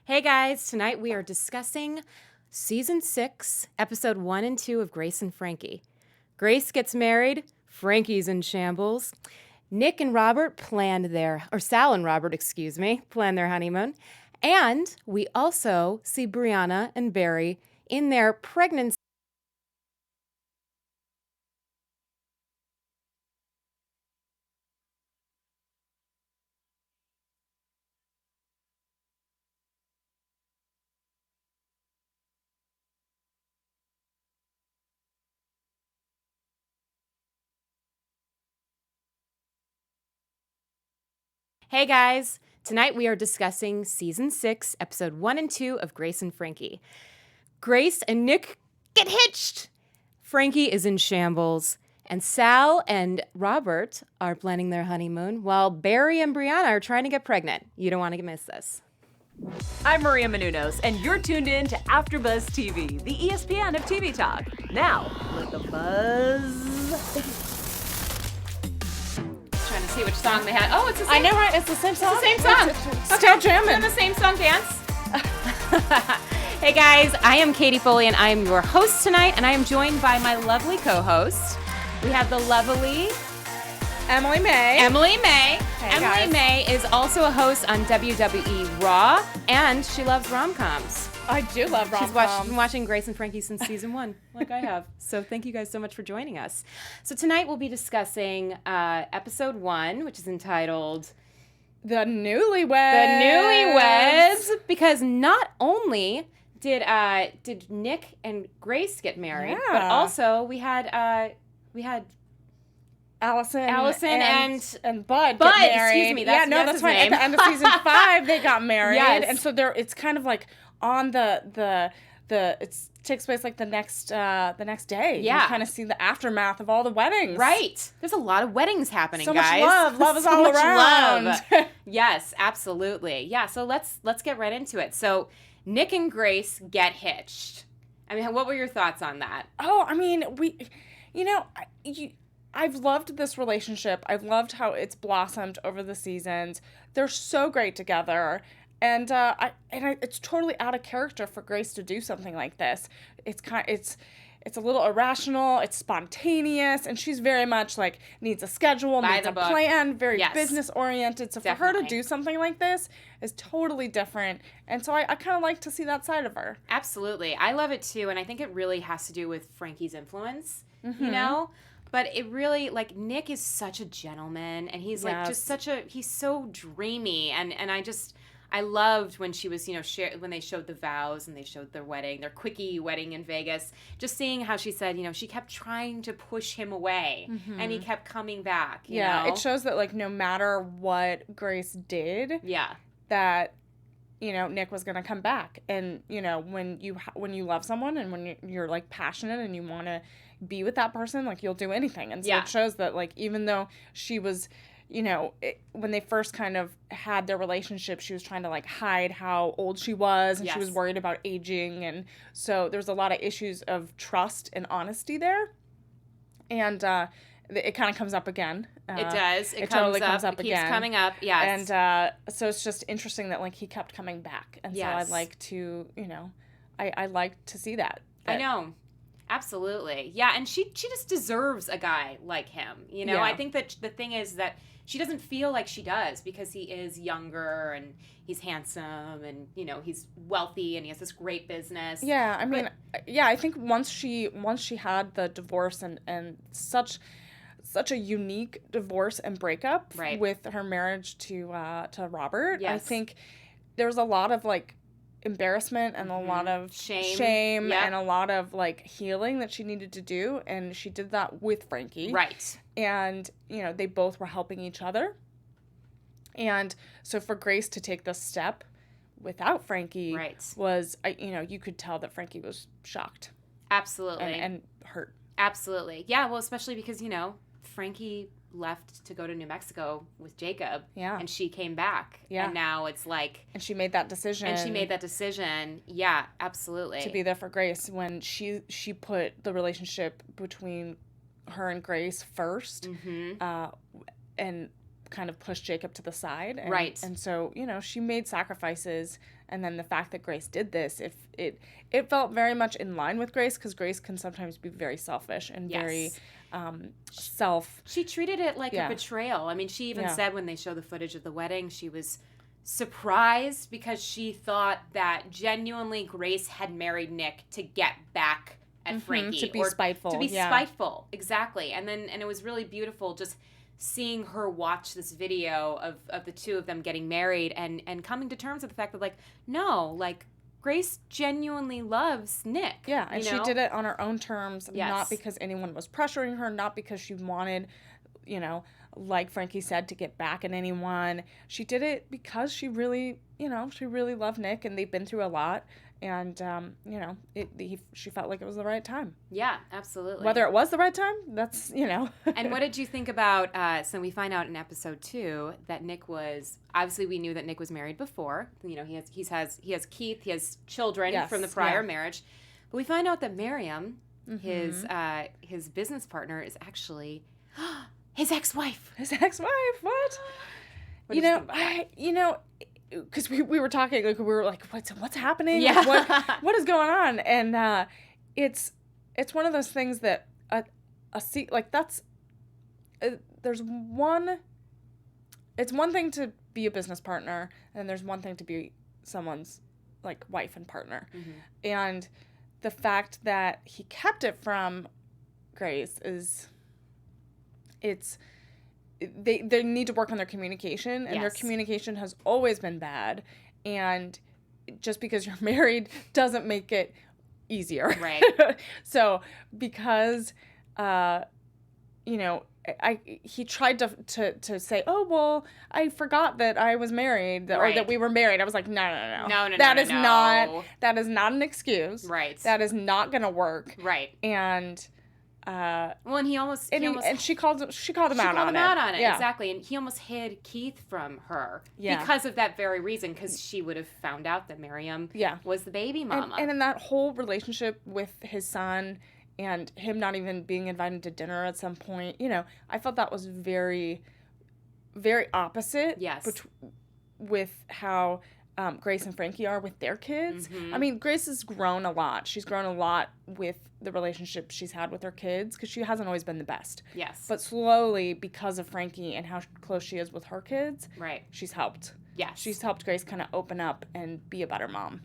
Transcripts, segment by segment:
Hey guys, tonight we are discussing Season 6, Episode 1 and 2 of Grace and Frankie. Grace gets married, Frankie's in shambles. Nick and Robert Sal and Robert, plan their honeymoon. And we also see Briana and Barry in their pregnancy. Hey guys, tonight we are discussing Season 6, Episode 1 and 2 of Grace and Frankie. Grace and Nick get hitched. Frankie is in shambles, and Sal and Robert are planning their honeymoon while Barry and Briana are trying to get pregnant. You don't want to miss this. I'm Maria Menounos, and you're tuned in to AfterBuzz TV, the ESPN of TV talk. Now, let the buzz. Trying to see which song they had. Oh, it's the same. I know, right? It's the same song. It's the same song. Still jamming. Doing the same song dance. Hey guys, I am Katy Foley, and I am your host tonight, and I am joined by my lovely co-host. We have the lovely Emily May. Hey, Emily guys. May is also a host on WWE Raw, and she loves rom-coms. I do love rom-coms. She's been watching Grace and Frankie since season 1, like I have. So thank you guys so much for joining us. So tonight we'll be discussing episode 1, which is entitled The Newlyweds. Because not only did Nick and Grace get married, but also we had Allison and Bud Bud, get married. excuse me, that's that's his right. name. At the end of season 5, they got married, Yes. and so it's kind of like on it takes place like the next day. Yeah. You kind of see the aftermath of all the weddings. Right. There's a lot of weddings happening, So guys. much love. Love is So all much around. love. Yes, absolutely. Yeah, so let's get right into it. So Nick and Grace get hitched. I mean, what were your thoughts on that? Oh, I mean, I've loved this relationship. I've loved how it's blossomed over the seasons. They're so great together. And it's totally out of character for Grace to do something like this. It's a little irrational. It's spontaneous, and she's very much like needs a schedule, needs a plan, very business oriented. So for her to do something like this is totally different. And so I kind of like to see that side of her. Absolutely, I love it too, and I think it really has to do with Frankie's influence. You know. But it really, like, Nick is such a gentleman, and he's like just he's so dreamy, and I loved when she was, when they showed the vows and they showed their quickie wedding in Vegas, just seeing how she said, she kept trying to push him away, and he kept coming back, you know? It shows that, like, no matter what Grace did, that, Nick was going to come back. And, when you love someone and when you're like, passionate and you want to be with that person, like, you'll do anything. And so it shows that, like, even though she was... when they first kind of had their relationship, she was trying to, like, hide how old she was, and she was worried about aging, and so there's a lot of issues of trust and honesty there, and it kind of comes up again. It does. It totally comes up it again. Keeps coming up, yes. And so it's just interesting that, like, he kept coming back, and so I like to, I like to see that. I know. Absolutely. Yeah, and she just deserves a guy like him, I think that the thing is that she doesn't feel like she does because he is younger and he's handsome and, he's wealthy and he has this great business. Yeah, I mean, I think once she had the divorce and such a unique divorce and breakup with her marriage to Robert, I think there's a lot of, like, embarrassment and a lot of shame and a lot of, like, healing that she needed to do, and she did that with Frankie. Right. And, they both were helping each other. And so for Grace to take this step without Frankie was, you could tell that Frankie was shocked. Absolutely. And hurt. Absolutely. Yeah, well, especially because, Frankie left to go to New Mexico with Jacob. Yeah. And she came back. Yeah. And now it's like... And she made that decision. Yeah, absolutely. To be there for Grace when she put the relationship between her and Grace first. And kind of pushed Jacob to the side. And, right. And so, you know, she made sacrifices. And then the fact that Grace did this, it felt very much in line with Grace, because Grace can sometimes be very selfish and very She treated it like a betrayal. I mean, she even said when they show the footage of the wedding, she was surprised because she thought that genuinely Grace had married Nick to get back at Frankie. To be spiteful. To be spiteful, exactly. And it was really beautiful just seeing her watch this video of the two of them getting married and coming to terms with the fact that, like, no, like, Grace genuinely loves Nick. Yeah, and she did it on her own terms, not because anyone was pressuring her, not because she wanted, you know, like Frankie said, to get back at anyone. She did it because she really, you know, she really loved Nick, and they've been through a lot. And, you know, she felt like it was the right time. Yeah, absolutely. Whether it was the right time, that's, you know. And what did you think about, so we find out in episode 2 that Nick was, obviously we knew that Nick was married before. You know, he has Keith, he has children from the prior marriage. But we find out that Miriam, his business partner, is actually his ex-wife. His ex-wife, what? You know, because we were talking, like, we were like, what's happening? Yeah. Like, what is going on? And it's one of those things that it's one thing to be a business partner, and there's one thing to be someone's, like, wife and partner. And the fact that he kept it from Grace they need to work on their communication, and their communication has always been bad, and just because you're married doesn't make it easier. Right. So because you know, he tried to say, oh, well, I forgot that I was married, or that we were married. I was like, no. That is not an excuse. Right. That is not gonna work. Right. And and he almost she called him out on it. Yeah. Exactly. And he almost hid Keith from her because of that very reason, because she would have found out that Miriam was the baby mama. And in that whole relationship with his son and him not even being invited to dinner at some point, you know, I felt that was very, very opposite. Yes. With how Grace and Frankie are with their kids. I mean, Grace has grown a lot. She's grown a lot with the relationship she's had with her kids, because she hasn't always been the best. Yes. But slowly, because of Frankie and how close she is with her kids, she's helped. Yes. She's helped Grace kind of open up and be a better mom.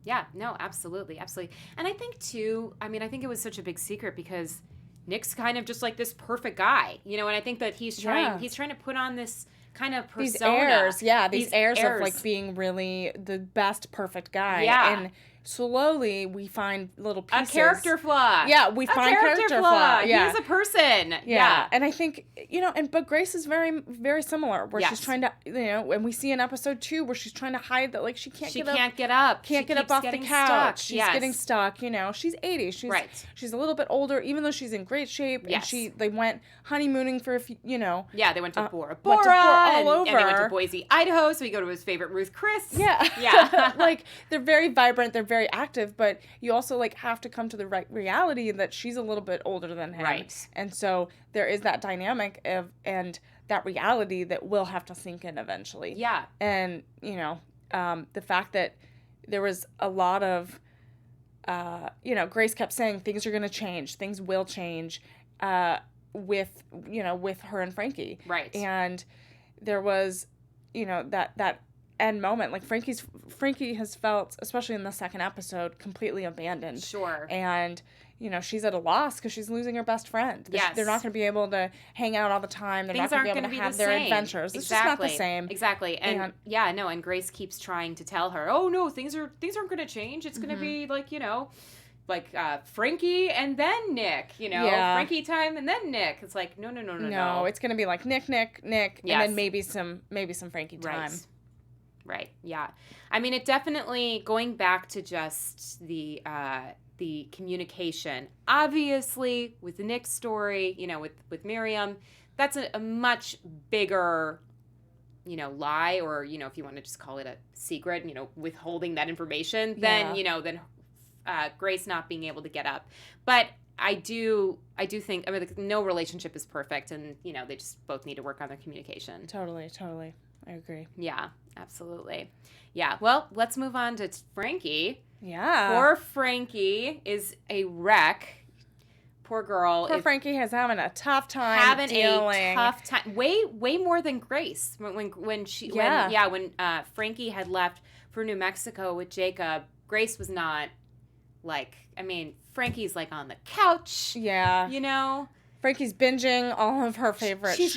Yeah, no, absolutely. Absolutely. And I think, too, I mean, I think it was such a big secret because Nick's kind of just like this perfect guy, you know, and I think that he's trying to put on this kind of persona. These airs of, like, being really the best perfect guy. Yeah. And slowly we find little pieces. A character flaw. Yeah, we find character flaw. Yeah. He's a person. Yeah. And I think, you know, but Grace is very, very similar, where she's trying to, you know, and we see in episode 2 where she's trying to hide that, like, she can't get up. Can't get up off the couch. She's getting stuck, you know. She's 80. She's a little bit older, even though she's in great shape. Yes. And they went honeymooning for a few, you know. Yeah, they went to Bora Bora. all over. And they went to Boise, Idaho, so we go to his favorite Ruth Chris. Yeah. Yeah. Like, they're very vibrant, they're very active, but you also, like, have to come to the right reality that she's a little bit older than him. Right. And so there is that dynamic and that reality that will have to sink in eventually. Yeah. And, you know, the fact that there was a lot of, you know, Grace kept saying things are going to change, things will change with her and Frankie. Right. And there was, you know, that end moment, like Frankie has felt, especially in the second episode, completely abandoned. Sure. And, you know, she's at a loss because she's losing her best friend. Yes. They're not going to be able to hang out all the time. They're not going to be able to have their adventures. It's just not the same. Exactly. And and Grace keeps trying to tell her, oh no, things aren't going to change. It's going to be like, you know, like Frankie and then Nick, you know, Frankie time and then Nick. It's like, no. No, it's going to be like Nick, and then maybe some Frankie time. Right. Yeah. I mean, it definitely, going back to just the communication, obviously with Nick's story, you know, with Miriam, that's a much bigger, you know, lie, or, you know, if you want to just call it a secret, you know, withholding that information than, you know, than Grace not being able to get up. But I do think, I mean, like, no relationship is perfect, and, you know, they just both need to work on their communication. Totally. I agree. Yeah, absolutely. Yeah, well, let's move on to Frankie. Yeah. Poor Frankie is a wreck. Poor girl. Poor Frankie is having a tough time dealing. Way more than Grace. When Frankie had left for New Mexico with Jacob, Grace was not, like, I mean, Frankie's, like, on the couch. Yeah. You know? Frankie's binging all of her favorite shows. She's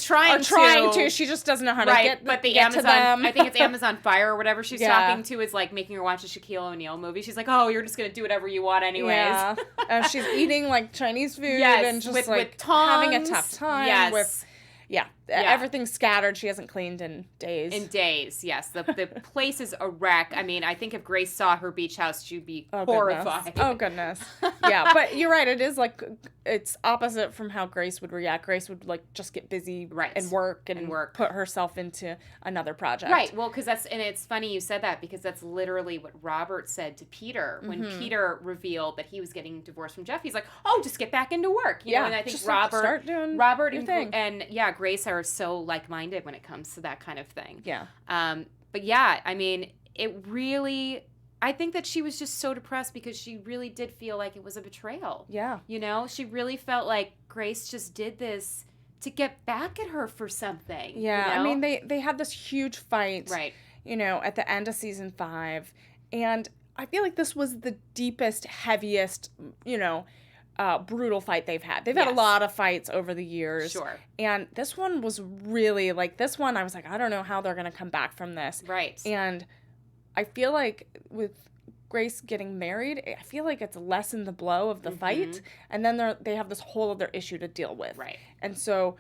trying to. She just doesn't know how to get to them. I think it's Amazon Fire or whatever she's talking to is, like, making her watch a Shaquille O'Neal movie. She's like, oh, you're just going to do whatever you want anyways. Yeah. She's eating, like, Chinese food and just, with having a tough time. Yes. With... Yeah. Everything's scattered. She hasn't cleaned in days. Yes. The place is a wreck. I mean, I think if Grace saw her beach house, she'd be horrified. Oh, goodness. Yeah, but you're right. It is, like, it's opposite from how Grace would react. Grace would, like, just get busy and work and put herself into another project. Right. Well, because it's funny you said that, because that's literally what Robert said to Peter when Peter revealed that he was getting divorced from Jeff. He's like, oh, just get back into work. You know, and I think just start doing your thing. And Grace are so like-minded when it comes to that kind of thing. Yeah. But yeah, I mean, it really, I think that she was just so depressed because she really did feel like it was a betrayal. Yeah. You know, she really felt like Grace just did this to get back at her for something. Yeah. You know? I mean, they had this huge fight. Right. You know, at the end of season 5, and I feel like this was the deepest, heaviest, you know, brutal fight they've had. They've had a lot of fights over the years. Sure. And this one was really, like, I was like, I don't know how they're going to come back from this. Right. And I feel like with Grace getting married, I feel like it's lessened the blow of the fight. And then they have this whole other issue to deal with. Right. And so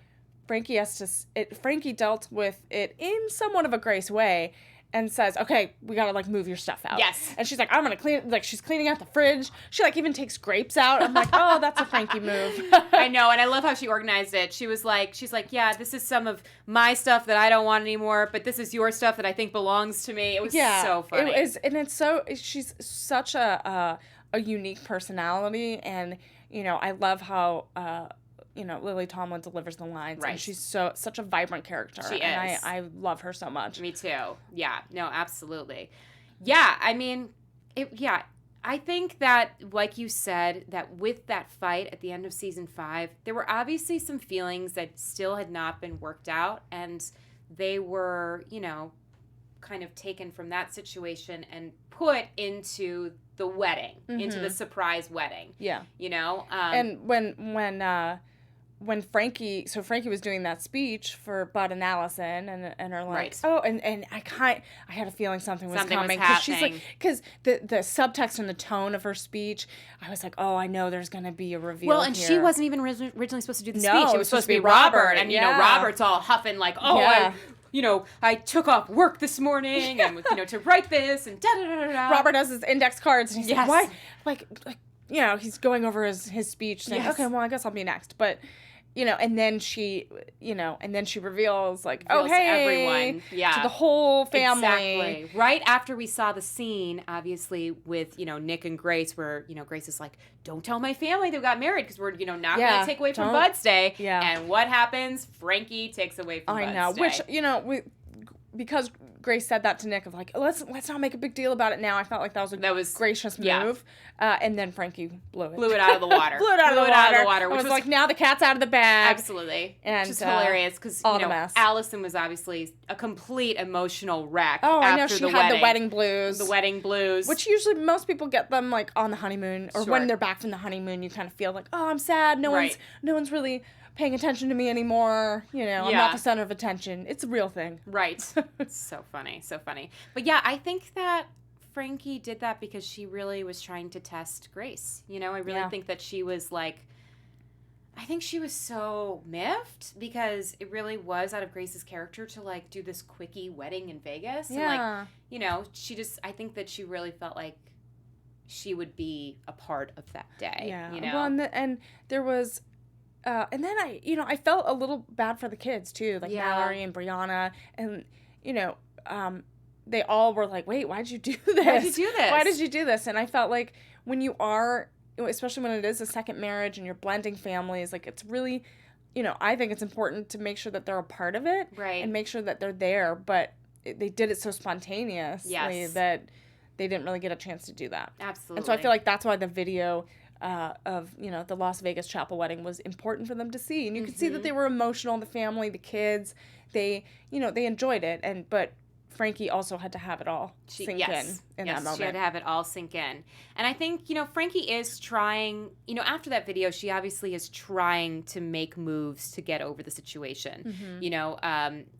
Frankie dealt with it in somewhat of a Grace way. And says, okay, we gotta, like, move your stuff out. Yes. And she's like, I'm gonna clean, like, she's cleaning out the fridge. She, like, even takes grapes out. I'm like, oh, that's a Frankie move. I know, and I love how she organized it. She's like, yeah, this is some of my stuff that I don't want anymore, but this is your stuff that I think belongs to me. It was so funny. It is, and she's such a unique personality, and, you know, I love how, you know, Lily Tomlin delivers the lines. Right. And she's such a vibrant character. She is. And I love her so much. Me too. Yeah. No, absolutely. Yeah. I mean, I think that, like you said, that with that fight at the end of season 5, there were obviously some feelings that still had not been worked out. And they were, you know, kind of taken from that situation and put into the wedding, into the surprise wedding. Yeah. You know? And when Frankie was doing that speech for Bud and Allison, and are like, oh, and I had a feeling something was coming, because she's like, because the subtext and the tone of her speech, I was like, oh, I know there's gonna be a reveal. Well, and here. she wasn't even originally supposed to do the speech. It was supposed to be Robert, and you know, Robert's all huffing like, oh, I took off work this morning, and you know, to write this, and da da da da. Robert has his index cards, and he's like, why, like, you know, he's going over his speech, saying, okay, well, I guess I'll be next, but. You know, and then she reveals, like, oh, hey, everyone. Yeah. to the whole family. Exactly. Right after we saw the scene, obviously, with, you know, Nick and Grace, where, you know, Grace is like, don't tell my family they got married, because we're, you know, not going to take away from Bud's day. Yeah. And what happens? Frankie takes away from Bud's day. Which, you know, because Grace said that to Nick of like, let's not make a big deal about it now. I felt like that was a gracious move. And then Frankie blew it out of the water. Blew it out of the water. Which was like, now the cat's out of the bag. Absolutely. And which is hilarious, because, you know, Allison was obviously a complete emotional wreck. Oh, I know. She had the wedding blues. The wedding blues. Which usually most people get them like on the honeymoon, or when they're back from the honeymoon, you kind of feel like, oh, I'm sad. No one's really paying attention to me anymore. You know, I'm not the center of attention. It's a real thing. Right. So funny. But yeah, I think that Frankie did that because she really was trying to test Grace. You know, I really think that she was like, I think she was so miffed, because it really was out of Grace's character to, like, do this quickie wedding in Vegas. Yeah. And, like, you know, I think that she really felt like she would be a part of that day. Yeah. You know? Well, and there was... and then I felt a little bad for the kids too, like Mallory and Briana, and you know, they all were like, "Wait, why did you do this? Why did you do this? Why did you do this?" And I felt like when especially when it is a second marriage and you're blending families, like it's really, I think it's important to make sure that they're a part of it. Right. And make sure that they're there. But they did it so spontaneously that they didn't really get a chance to do that. Absolutely. And so I feel like that's why the video of, the Las Vegas chapel wedding was important for them to see. And you could see that they were emotional, the family, the kids, they enjoyed it. But Frankie also had to have it all sink in that moment. She had to have it all sink in. And I think, Frankie is trying, after that video, she obviously is trying to make moves to get over the situation.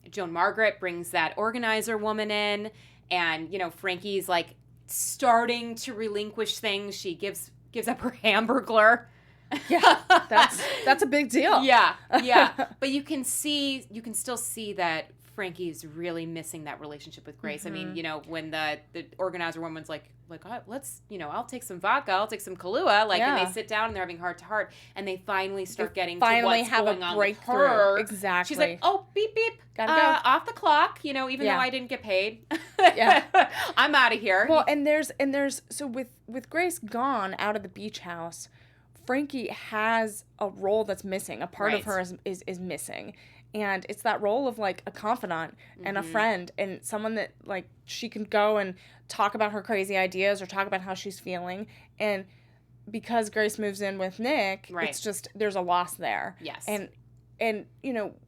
Joan Margaret brings that organizer woman in, and, Frankie's like starting to relinquish things. She gives up her Hamburglar. Yeah, that's a big deal. Yeah. But you can still see that Frankie's really missing that relationship with Grace. I mean, when the organizer woman's like, let's, I'll take some vodka, I'll take some Kahlua, and they sit down and they're having heart to heart, and they finally start getting to what's going on with her. Exactly. She's like, oh, beep, beep. Gotta go. Off the clock, even though I didn't get paid. I'm out of here. Well, and there's so with Grace gone out of the beach house, Frankie has a role that's missing. A part of her is missing. And it's that role of, like, a confidant and a friend and someone that, like, she can go and talk about her crazy ideas or talk about how she's feeling. And because Grace moves in with Nick, it's just, there's a loss there. Yes. And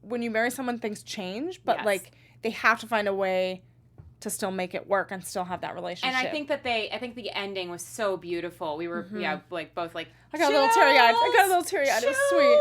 when you marry someone, things change, but, like, they have to find a way to still make it work and still have that relationship. And I think the ending was so beautiful. We were, both like, I got a little teary-eyed. It was sweet.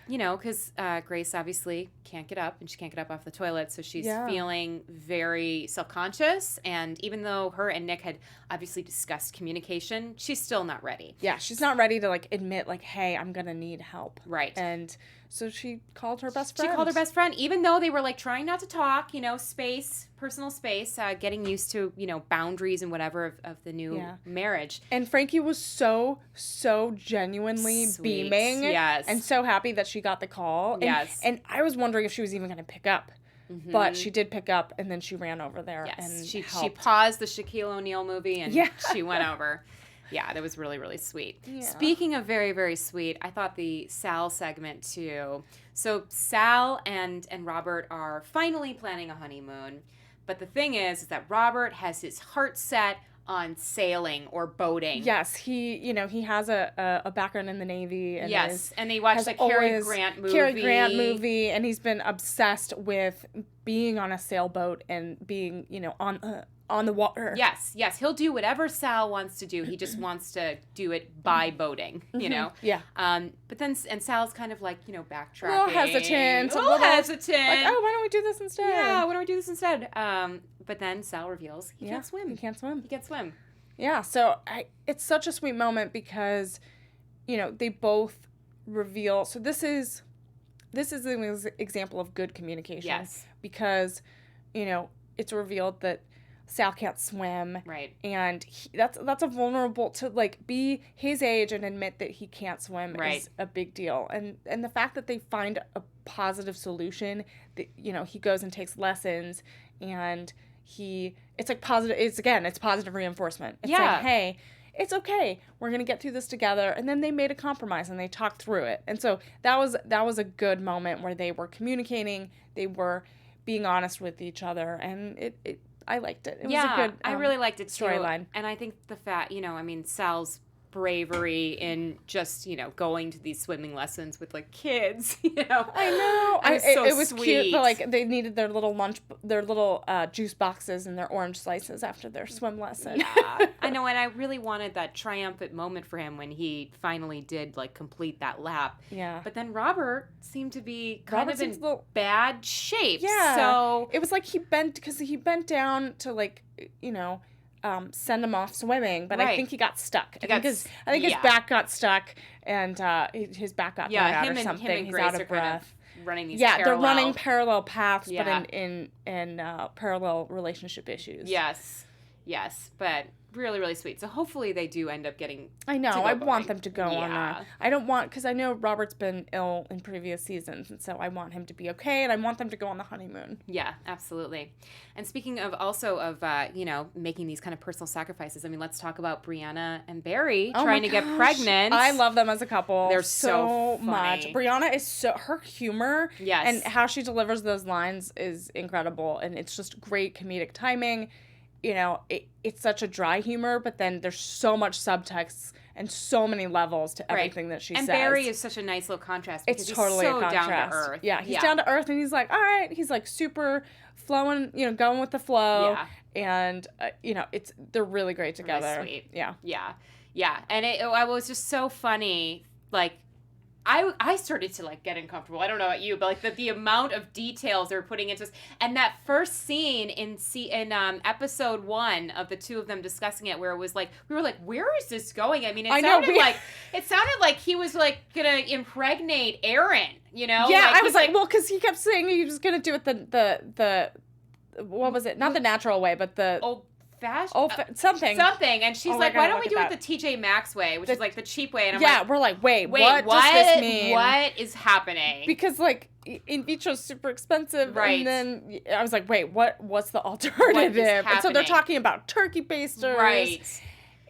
Because Grace obviously can't get up, and she can't get up off the toilet, so she's feeling very self-conscious. And even though her and Nick had obviously discussed communication, she's still not ready. Yeah, she's not ready to, like, admit, like, hey, I'm gonna need help. Right. And so she called her best friend. She called her best friend, even though they were, like, trying not to talk, personal space, getting used to, boundaries and whatever of the new marriage. And Frankie was so genuinely beaming. Yes. And so happy that she got the call. And I was wondering if she was even going to pick up. But she did pick up, and then she ran over there and she helped. paused the Shaquille O'Neal movie, and she went over. Yeah, that was really, really sweet. Yeah. Speaking of very, very sweet, I thought the Sal segment, too. So Sal and Robert are finally planning a honeymoon. But the thing is that Robert has his heart set on sailing or boating. Yes, he has a background in the Navy. And and he watched the Cary Grant movie. And he's been obsessed with being on a sailboat and being, on the water. Yes. He'll do whatever Sal wants to do. He just wants to do it by boating, Yeah. But then, and Sal's kind of like, backtracking. A little hesitant. Like, oh, why don't we do this instead? Yeah, why don't we do this instead? But then Sal reveals he can't swim. He can't swim. Yeah, so it's such a sweet moment because, they both reveal. So this is an example of good communication. Yes. Because, it's revealed that Sal can't swim. Right. And that's a vulnerable to, like, be his age and admit that he can't swim is a big deal. And the fact that they find a positive solution, that, he goes and takes lessons, and it's positive reinforcement. It's like, hey, it's okay. We're going to get through this together. And then they made a compromise and they talked through it. And so that was a good moment where they were communicating, they were being honest with each other, and I liked it. It was a good I really liked it too. Storyline. And I think the fact, Sal's bravery in just, going to these swimming lessons with, like, kids, I know. It was sweet. Cute, but, like, they needed their little juice boxes and their orange slices after their swim lesson. Yeah. I know, and I really wanted that triumphant moment for him when he finally did, like, complete that lap. Yeah. But then Robert seemed to be kind of in bad shape. Yeah. So it was like he bent down to, like, send him off swimming, but I think he got stuck. I think his back got stuck, and his back got thrown out or something. Him and He's Grace out of are breath. kind of running these they're running parallel paths, but in parallel relationship issues. Yes, but really, really sweet. So hopefully they do end up getting. I know. I want them to go on a. I don't want, because I know Robert's been ill in previous seasons, and so I want him to be okay, and I want them to go on the honeymoon. Yeah, absolutely. And speaking of making these kind of personal sacrifices, I mean, let's talk about Briana and Barry trying to get pregnant. I love them as a couple. They're so much. Briana is her humor and how she delivers those lines is incredible, and it's just great comedic timing. You know, it's such a dry humor, but then there's so much subtext and so many levels to everything that she says. And Barry is such a nice little contrast because it's totally he's so a contrast. down to earth. Yeah, he's down to earth, and he's like, all right. He's like super flowing, going with the flow. Yeah. And, they're really great together. Really sweet. Yeah. Yeah. Yeah. And it was just so funny, like, I started to like get uncomfortable. I don't know about you, but like the amount of details they're putting into this, and that first scene in episode 1 of the two of them discussing it, where it was like we were like, where is this going? I mean, it sounded like he was like gonna impregnate Aaron. Yeah, like, I was like, well, because he kept saying he was gonna do it the what was it? Not the natural way, but the something. And she's like, why don't we do it the TJ Maxx way, which is like the cheap way? And I'm like, we're like, wait, what does this mean? What is happening? Because like in vitro's super expensive, right? And then I was like, wait, what's the alternative? And so they're talking about turkey basters, right?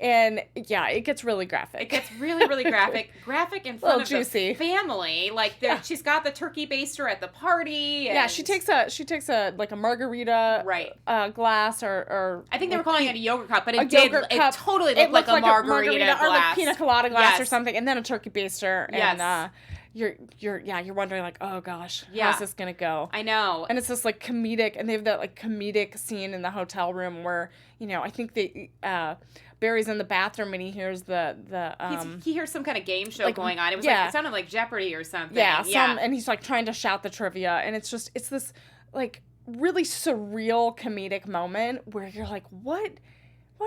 And yeah, it gets really graphic. It gets really, really graphic. Graphic in front of the family. Like she's got the turkey baster at the party. And she takes a like a margarita glass or I think they were calling it a yogurt cup, but it totally looked like a margarita glass. Or like pina colada glass or something, and then a turkey baster. And you're wondering like, oh gosh, how's this gonna go? I know. And it's this like comedic, and they have that like comedic scene in the hotel room where I think Barry's in the bathroom and he hears he hears some kind of game show going on. It was like it sounded like Jeopardy or something. And he's like trying to shout the trivia, and it's this like really surreal comedic moment where you're like, what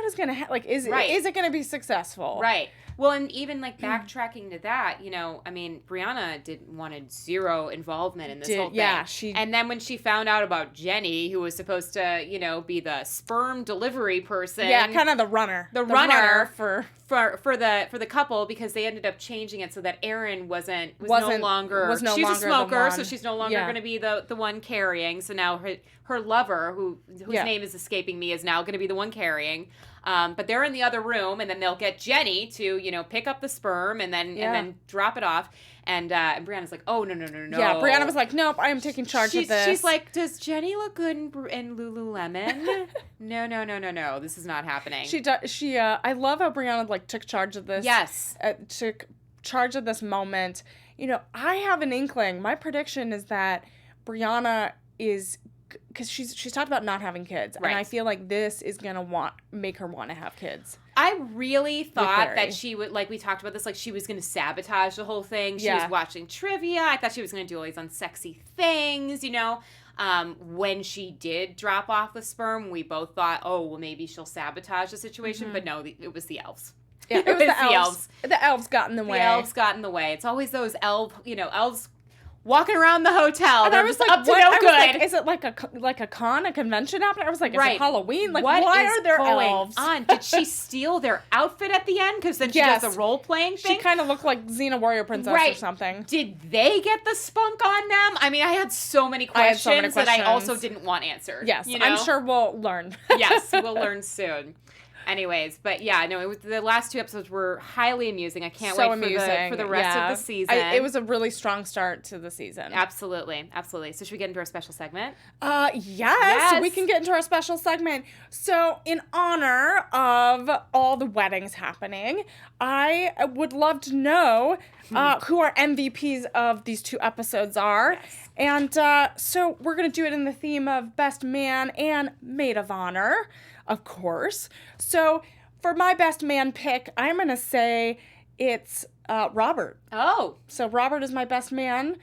is gonna happen? Like, is it gonna be successful? Right. Well, and even like backtracking to that, I mean, Briana wanted zero involvement in this whole thing. Yeah, and then when she found out about Jenny, who was supposed to, be the sperm delivery person. Yeah, kind of the runner. The runner for the couple, because they ended up changing it so that Erin was no longer a smoker, so she's no longer going to be the one carrying. So now her lover, whose name is escaping me, is now going to be the one carrying. But they're in the other room, and then they'll get Jenny to, pick up the sperm and then drop it off. And Brianna's like, oh, no. Yeah, Brianna was like, nope, I am taking charge of this. She's like, does Jenny look good in Lululemon? No, this is not happening. I love how Brianna, like, took charge of this. Yes. Took charge of this moment. I have an inkling. My prediction is that Brianna is... Because she's talked about not having kids, and I feel like this is gonna make her want to have kids. I really thought that she would, like we talked about this, like she was gonna sabotage the whole thing. She was watching trivia. I thought she was gonna do all these unsexy things, When she did drop off the sperm, we both thought, oh, well, maybe she'll sabotage the situation, but no, it was the elves. Yeah, it was the elves. The elves got in the way. The elves got in the way. It's always those elves walking around the hotel. And I was like, up to no good. Like, is it like a con, a convention happening? I was like, is it Halloween? Like, why are there elves? On? Did she steal their outfit at the end? Because then she does a role-playing thing? She kind of looked like Xena Warrior Princess or something. Did they get the spunk on them? I mean, I had so many questions that I also didn't want answered. Yes, I'm sure we'll learn. Yes, we'll learn soon. Anyways, but yeah, no, the last 2 episodes were highly amusing. I can't wait for the rest of the season. It was a really strong start to the season. Absolutely. So should we get into our special segment? Yes, we can get into our special segment. So in honor of all the weddings happening, I would love to know who our MVPs of these 2 episodes are. Yes. And so we're going to do it in the theme of Best Man and Maid of Honor. Of course. So for my best man pick, I'm going to say it's Robert. Oh. So Robert is my best man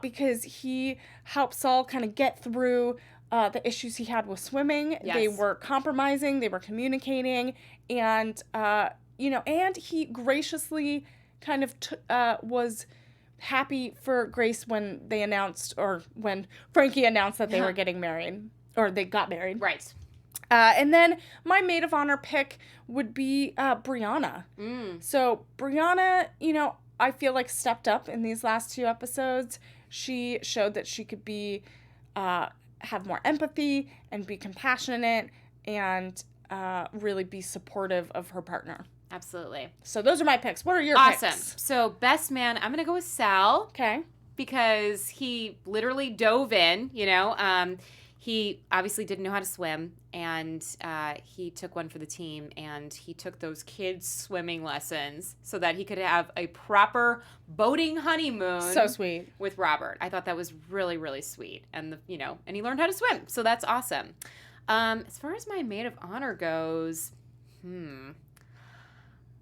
because he helped Saul kind of get through the issues he had with swimming. Yes. They were compromising. They were communicating. And, and he graciously kind of was happy for Grace when they announced, or when Frankie announced that they were getting married, or they got married. Right. And then my maid of honor pick would be Briana. So Briana, I feel like stepped up in these last 2 episodes. She showed that she could be, have more empathy and be compassionate and really be supportive of her partner. Absolutely. So those are my picks. What are your picks? Awesome. So best man, I'm going to go with Sal. Okay. Because he literally dove in, he obviously didn't know how to swim, and he took one for the team, and he took those kids' swimming lessons so that he could have a proper boating honeymoon. So sweet. With Robert. I thought that was really, really sweet. And, and he learned how to swim. So that's awesome. As far as my maid of honor goes, I'm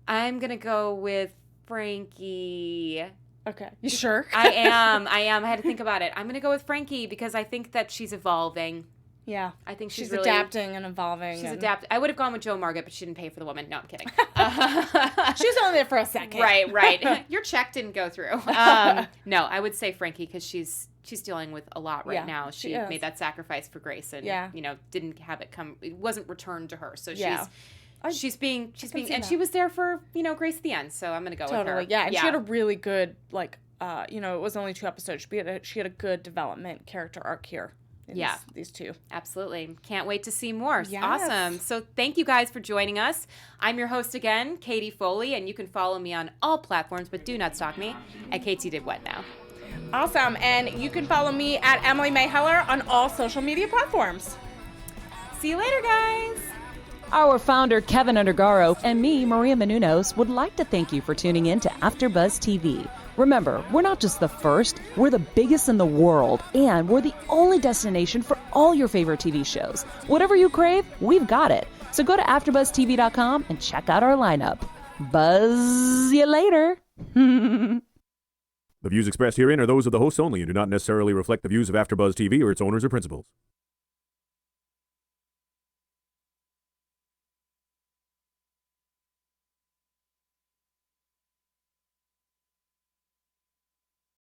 going to go with Frankie. Okay. You sure? I am. I had to think about it. I'm going to go with Frankie because I think that she's evolving. Yeah. I think she's really adapting and evolving. She's adapting. I would have gone with Joe Margaret, but she didn't pay for the woman. No, I'm kidding. She was only there for a second. Right. Your check didn't go through. No, I would say Frankie because she's dealing with a lot right now. She made that sacrifice for Grace and, didn't have it come. It wasn't returned to her. So she's being, and she was there for, Grace at the end. So I'm going to go with her. Totally. Yeah. And she had a really good, it was only 2 episodes. She had a good development character arc here. These 2. Absolutely. Can't wait to see more. Yes. Awesome. So thank you guys for joining us. I'm your host again, Katy Foley, and you can follow me on all platforms, but do not stalk me at Katy Did What Now. Awesome. And you can follow me at Emily May Heller on all social media platforms. See you later, guys. Our founder, Keven Undergaro, and me, Maria Menounos, would like to thank you for tuning in to AfterBuzz TV. Remember, we're not just the first, we're the biggest in the world, and we're the only destination for all your favorite TV shows. Whatever you crave, we've got it. So go to AfterBuzzTV.com and check out our lineup. Buzz you later. The views expressed herein are those of the hosts only and do not necessarily reflect the views of AfterBuzz TV or its owners or principals.